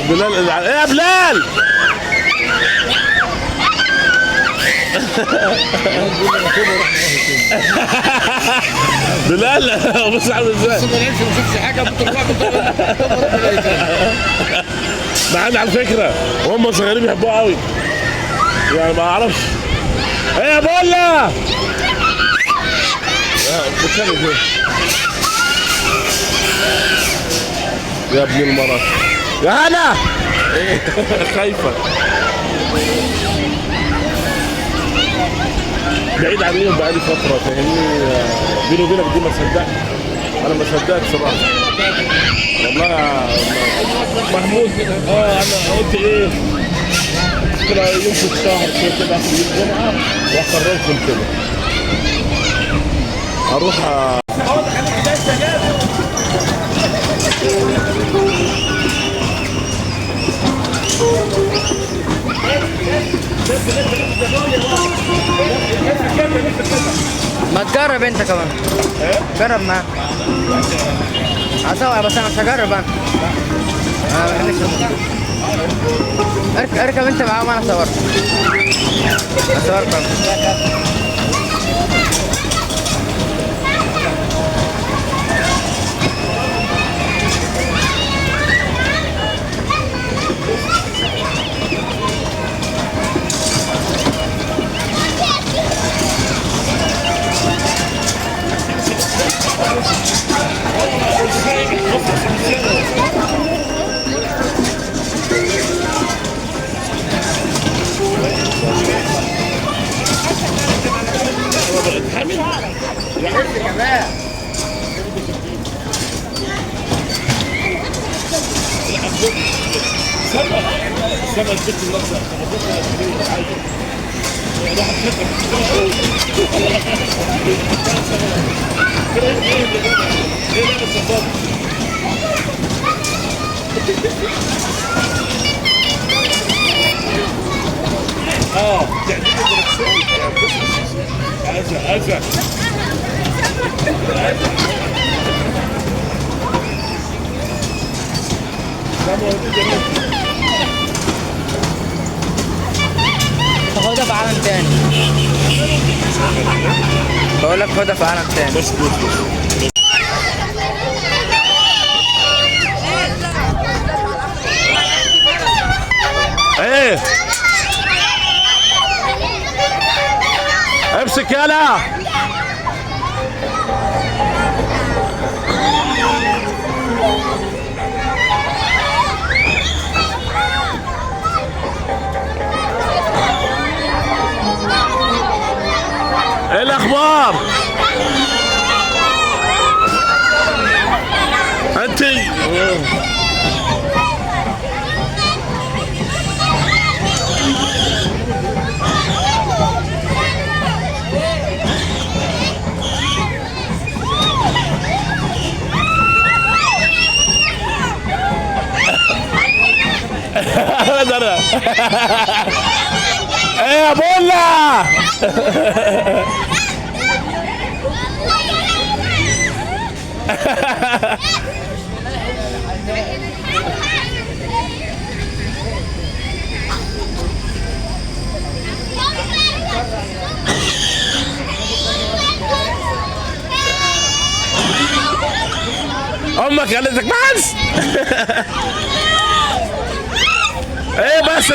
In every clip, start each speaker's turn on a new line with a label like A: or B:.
A: بلال ايه يا بلال؟ بلال بص عامل ازاي؟
B: بس ما نمشي ما نشوفش حاجه
A: مع ان على فكره وهم صغيرين بيحبوها قوي يعني ما اعرفش. ايه يا بولا؟ بتكلم ايه؟ يا ابن المرض يا هنا ايه خايفه بعيد عنهم بقالي فتره فاهمني. بيني وبينك دي ما صدقت، انا ما صدقت صراحه والله. محمود انا قلت ايه كده يوم في الشهر كده اخر يوم جمعه وقررت كده اروح
C: ما تجرب انت كمان. جرب معاه. هصور بس انا مش هجرب انا. اركب انت معاه وانا اصورك. اصورك انا.
A: سما البيت اللحظة عادي واحد
C: خدها في عالم تاني. بقول لك خدها في عالم تاني.
A: بس ايه امسك يلا. ايه الاخبار؟ انتي ايه يا بولا؟ امك قالت لك بس. ايه بس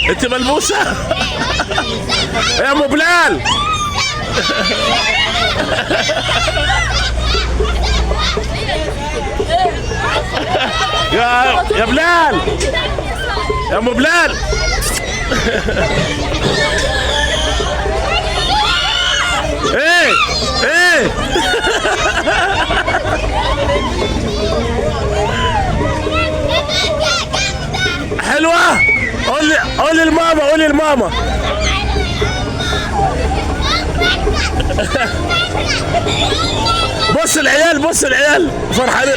A: انت ملبوسه. يا ام بلال. يا بلال يا ام بلال. ايه ايه حلوة. قولي لماما قولي لماما. بص العيال بص العيال فرحانين.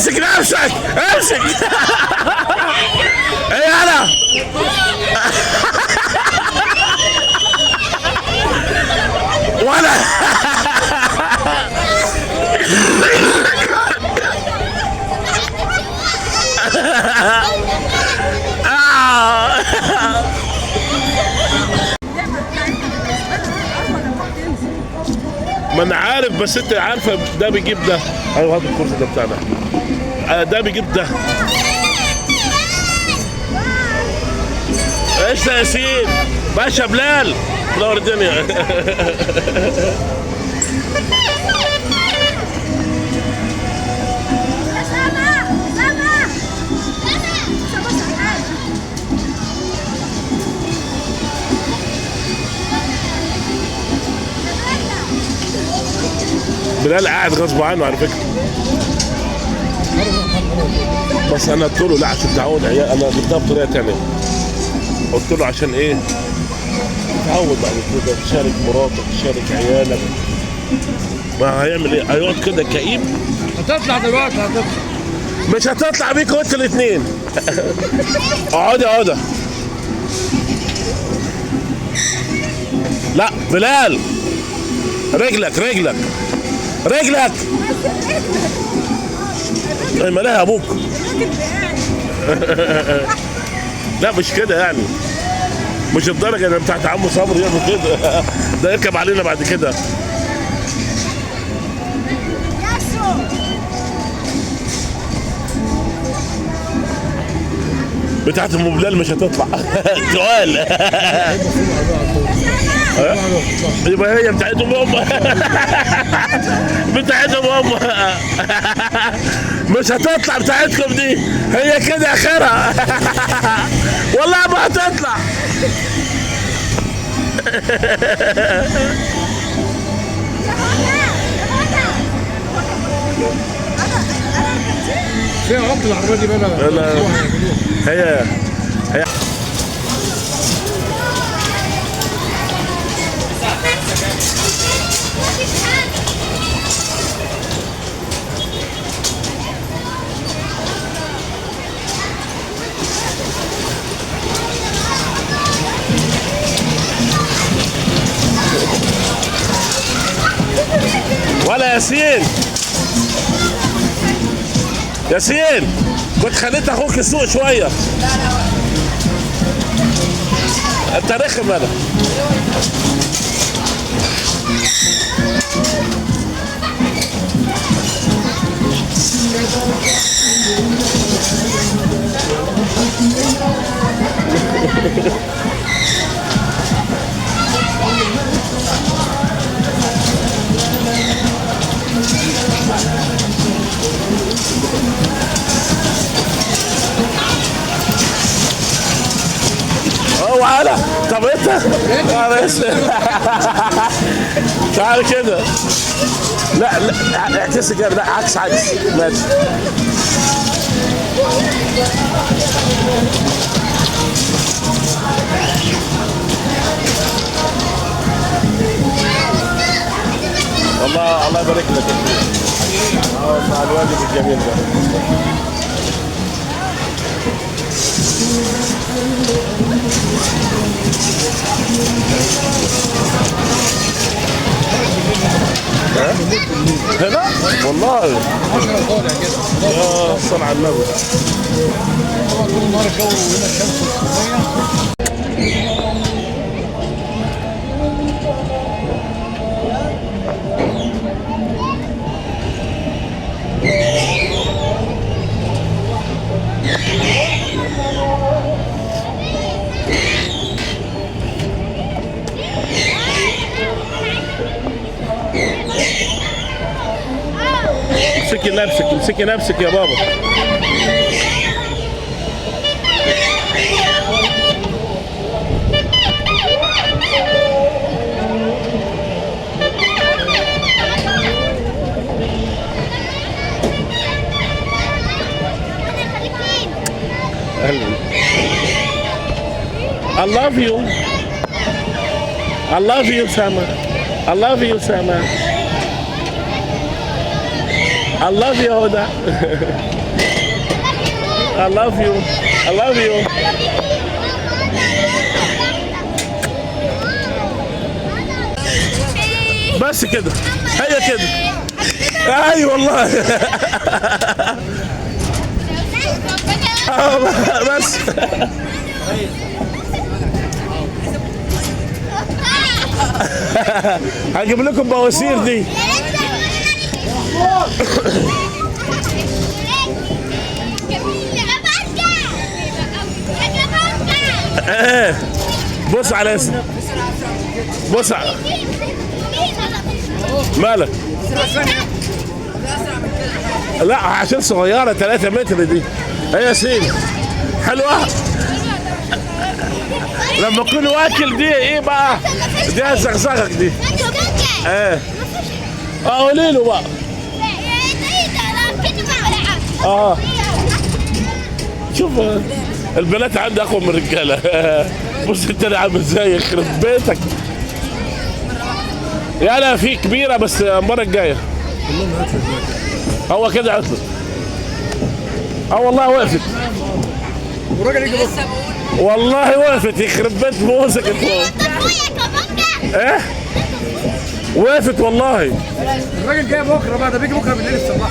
A: امسك نفسك امسك. ايه انا ولا ما انا عارف، بس انت عارفه ده بيجيب ده. ايوه هذا الكرسي ده بتاعنا، ده بيجيب ده. ايش يا ياسين باشا بلال منور الدنيا. بلال قاعد غصب عنه على فكره، بس انا قلت له لا عشان تعود عيال، انا جبتها بطريقه ثانيه. قلت له عشان ايه؟ تعود بعد كده تشارك مراتك تشارك عيالك. ما هيعمل ايه؟ هيقعد كده كئيب.
C: هتطلع دلوقتي هتطلع.
A: مش هتطلع بيكوا انتوا الاثنين. اقعدي اقعدي. لا بلال رجلك رجلك رجلك. مالها ابوك؟ لا مش كده يعني، مش الدرجه اللي بتاعت عمو صبري يعمل كده. ده يركب علينا بعد كده. بتاعت ام بلال مش هتطلع. سؤال. يبقى هي بتاعتهم هم. بتاعتهم هم. مش هتطلع بتاعتكم دي، هي كده اخرها. والله ما هتطلع.
C: فيها عقد العربية دي بقى.
A: لا هي ولا ياسين. ياسين كنت خليت اخوك يسوق شويه. انت رخم انا. وعلا طب انت معلش. تعال كده. لا لا اعكس كده، لا عكس ماشي. والله الله يبارك لك مع الواجب الجميل ده. هنا والله يا صل على النبي.
C: طول النهار الجو هنا الشمس
A: امسكي نفسك امسكي نفسك يا بابا. I love you. I love you, Sama. I love you, Sama. I love you, Hoda. I love you. I love you. بس كده، هي كده. اي والله. بس. هجيب لكم بواسير دي. ايه بص على اسم، بص على مالك. لا عشان صغيرة 3 متر دي. ايه يا سيدي حلوة. لما اكون واكل دي ايه بقى؟ دي هزغزغك دي. ايه قولي له بقى. شوف البنات عندي اقوى من الرجاله. بص انت اللي عامل ازاي، يخرب بيتك. يا لا في كبيره بس المره الجايه. هو كده عطلت. والله وقفت. والله وقفت يخرب بيت موسك فوق. ايه وقفت والله.
B: الراجل جاي بكره بقى، ده بيجي بكره بالليل الصباح.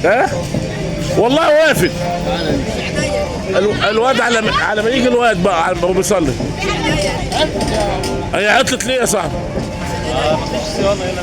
A: ايه والله وقفت. الواد على ما يجي الواد بقى هو بيصلي. هي عطلت ليه يا صاحبي؟ مفيش صيانه هنا.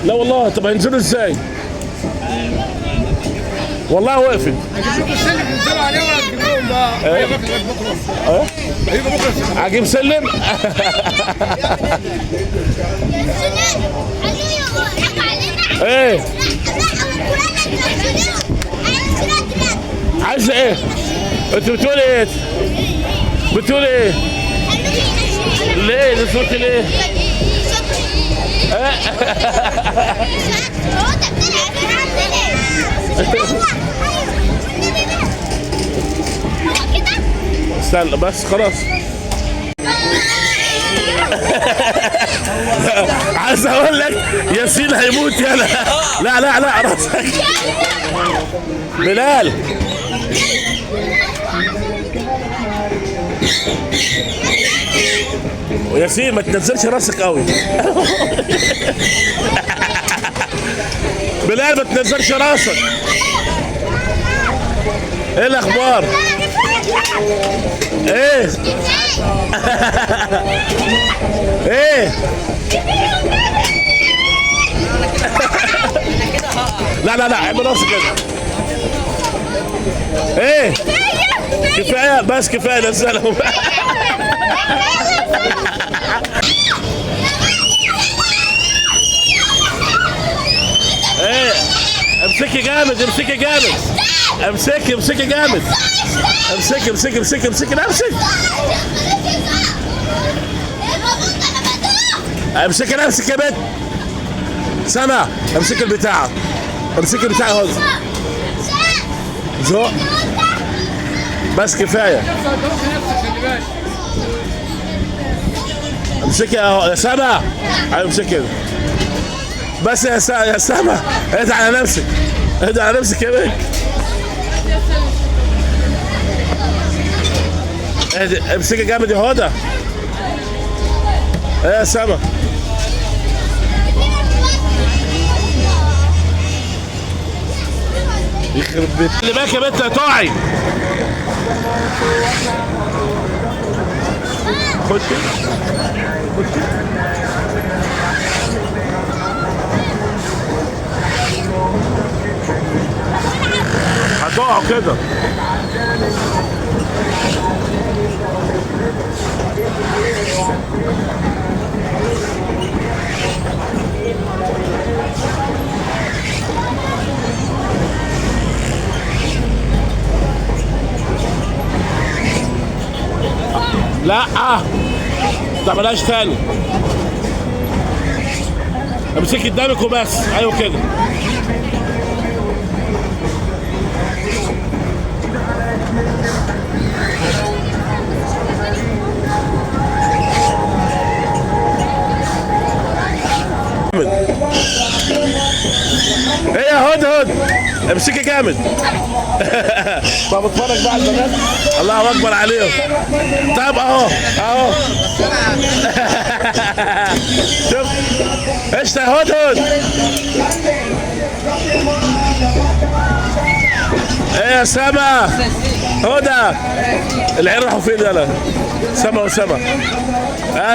A: لا والله. طب هينزلوا ازاي؟ والله وقفت.
B: هجيب لكم السلم تنزلوا عليه ولا تجيب لهم بقى؟ هي بكره. هيجوا بكره.
A: هجيب سلم. ايه عايزه ايه؟ انت بتقولي ايه؟ بتقولي ايه؟ ليه؟ ده صوتي ليه؟ استنى بس خلاص. عايز اقول لك ياسين هيموت. يلا لا لا لا راسك. بلال وياسين ما تنزلش راسك قوي. بلال ما تنزلش راسك. ايه الاخبار؟ ايه ايه لا لا لا اعمل راسك كده. ايه كفايه بس كفايه نزلهم. ايه امسكي جامد، امسكي جامد، امسكي امسكي جامد، امسكي امسكي امسكي امسكي نفسك، امسكي نفسك يا بنت. سما امسكي البتاع، امسكي البتاع اهو. زق بس كفايه. امسكي اهو يا سما. امسكي بس يا سما. اهدى على نفسك، اهدى على نفسك يا بنت. امسكي جامد يا هدى. ايه يا سما؟ يخرب بيت اللي بالك يا بنت هتقعي. خشي خشي. هتقعوا كده. لا تعملهاش تاني. امسكي قدامك وبس. ايوه كده. ايه امسكي جامد. طب اتفرج بقى على البنات. الله اكبر عليهم. طيب اهو اهو. شوف ايش يا هدهد. ايه يا سما هدى. العيال راحوا فين يلا؟ سما وسما.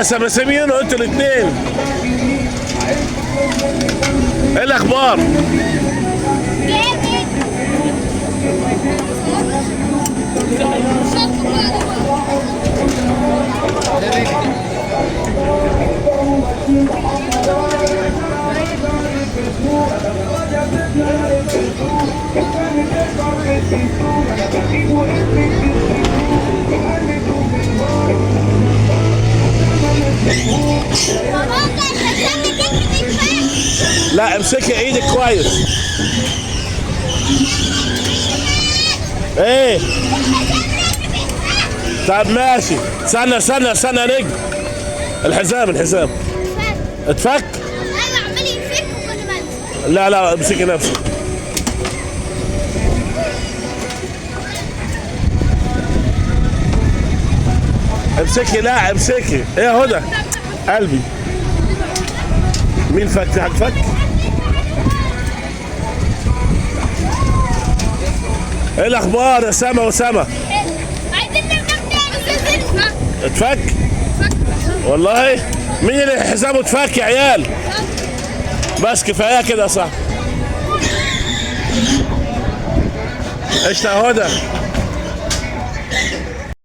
A: سما سمين وانتوا الاثنين. ايه الاخبار؟ لا امسكي ايدك كويس. ايه طب ماشي. استنى نجم. الحزام اتفك.
D: ايوه عمال يفك وكل ما انزل.
A: لا امسكي نفسك. امسكي. ايه يا هدى قلبي. مين فك؟ هتفك؟ ايه الاخبار يا سما وسما؟
D: عايزين نركب تاني.
A: اتفك؟ والله مين اللي حزامه اتفك يا عيال؟ بس كفايه كده صح. ايش يا هدى؟